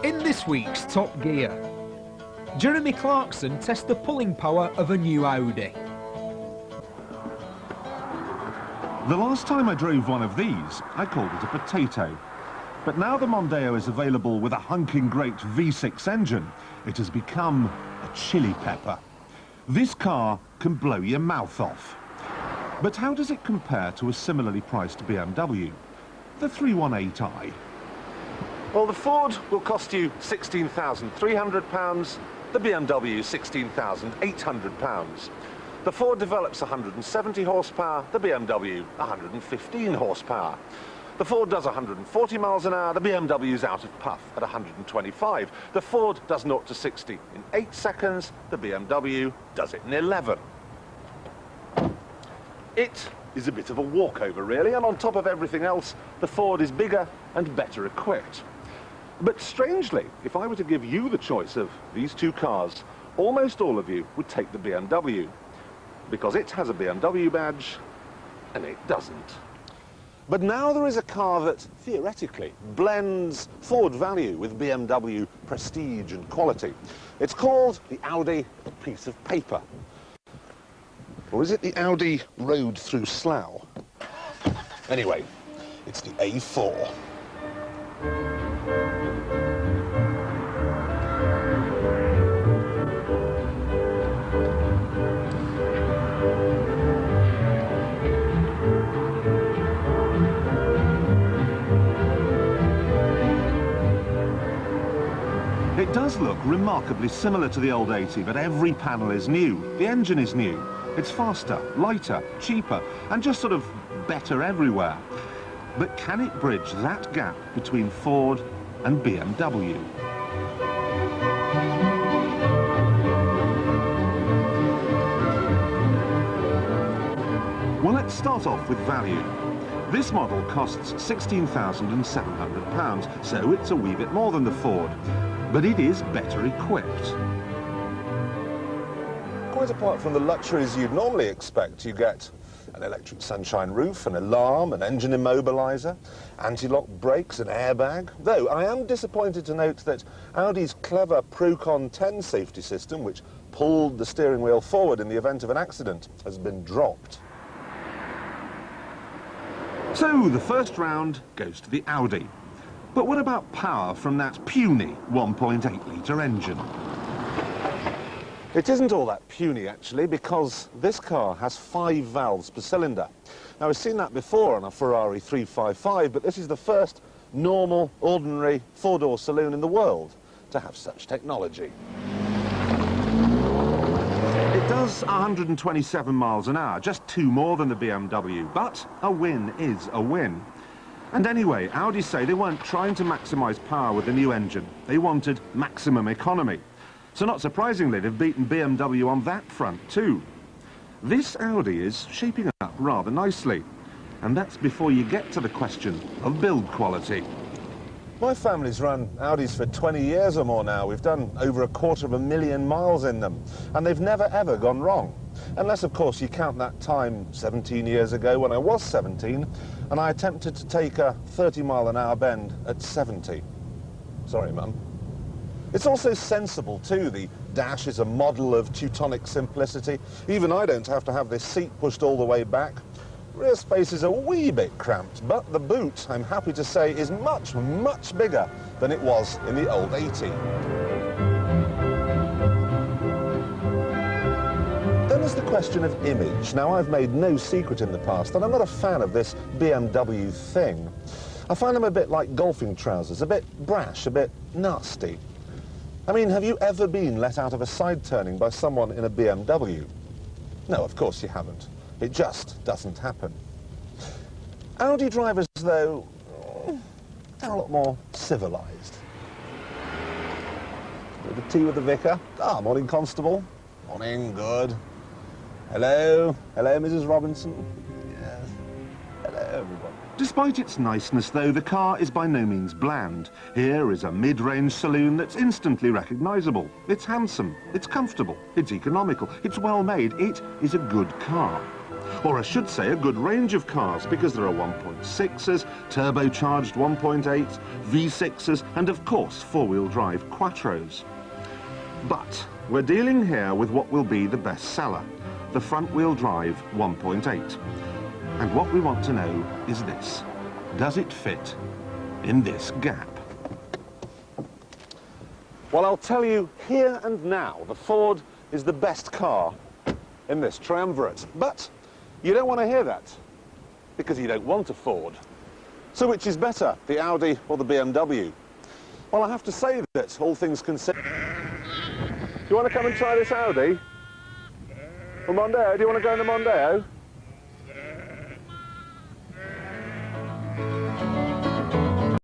In this week's Top Gear, Jeremy Clarkson tests the pulling power of a new Audi. The last time I drove one of these, I called it a potato. But now the Mondeo is available with a hunking great V6 engine, it has become a chili pepper. This car can blow your mouth off. But how does it compare to a similarly priced BMW, the 318i? Well, the Ford will cost you £16,300, the BMW £16,800. The Ford develops 170 horsepower, the BMW 115 horsepower. The Ford does 140 miles an hour, the BMW's out of puff at 125. The Ford does 0 to 60 in 8 seconds, the BMW does it in 11. It is a bit of a walkover, really, and on top of everything else, the Ford is bigger and better equipped. But strangely, if I were to give you the choice of these two cars, almost all of you would take the BMW, because it has a BMW badge and it doesn't. But now there is a car that, theoretically, blends Ford value with BMW prestige and quality. It's called the Audi piece of paper. Or is it the Audi road through Slough? Anyway, it's the A4. It does look remarkably similar to the old 80, but every panel is new. The engine is new. It's faster, lighter, cheaper, and just sort of better everywhere. But can it bridge that gap between Ford and BMW? Well, let's start off with value. This model costs £16,700, so it's a wee bit more than the Ford. But it is better equipped. Quite apart from the luxuries you'd normally expect, you get an electric sunshine roof, an alarm, an engine immobiliser, anti-lock brakes, an airbag. Though I am disappointed to note that Audi's clever Procon 10 safety system, which pulled the steering wheel forward in the event of an accident, has been dropped. So the first round goes to the Audi. But what about power from that puny 1.8-litre engine? It isn't all that puny, actually, because this car has 5 valves per cylinder. Now, we've seen that before on a Ferrari 355, but this is the first normal, ordinary, four-door saloon in the world to have such technology. It does 127 miles an hour, just 2 more than the BMW, but a win is a win. And anyway, Audi say they weren't trying to maximise power with the new engine. They wanted maximum economy. So not surprisingly, they've beaten BMW on that front too. This Audi is shaping up rather nicely. And that's before you get to the question of build quality. My family's run Audis for 20 years or more now. We've done over 250,000 miles in them. And they've never, ever gone wrong. Unless, of course, you count that time 17 years ago when I was 17 and I attempted to take a 30-mile-an-hour bend at 70. Sorry, Mum. It's also sensible, too. The dash is a model of Teutonic simplicity. Even I don't have to have this seat pushed all the way back. Rear space is a wee bit cramped, but the boot, I'm happy to say, is much, much bigger than it was in the old 80. Then there's the question of image. Now, I've made no secret in the past that I'm not a fan of this BMW thing. I find them a bit like golfing trousers, a bit brash, a bit nasty. I mean, have you ever been let out of a side turning by someone in a BMW? No, of course you haven't. It just doesn't happen. Audi drivers, though, they're a lot more civilised. Bit of tea with the vicar. Ah, morning, Constable. Morning, good. Hello. Hello, Mrs. Robinson. Yes. Hello, everybody. Despite its niceness, though, the car is by no means bland. Here is a mid-range saloon that's instantly recognisable. It's handsome, it's comfortable, it's economical, it's well made, it is a good car. Or I should say a good range of cars, because there are 1.6s, turbocharged 1.8s, V6s, and of course four-wheel drive quattros. But we're dealing here with what will be the best seller, the front-wheel drive 1.8. And what we want to know is this: does it fit in this gap? Well, I'll tell you here and now, the Ford is the best car in this triumvirate. But you don't want to hear that, because you don't want a Ford. So which is better, the Audi or the BMW? Well, I have to say that, all things considered... Do you want to come and try this Audi? Or Mondeo? Do you want to go in the Mondeo?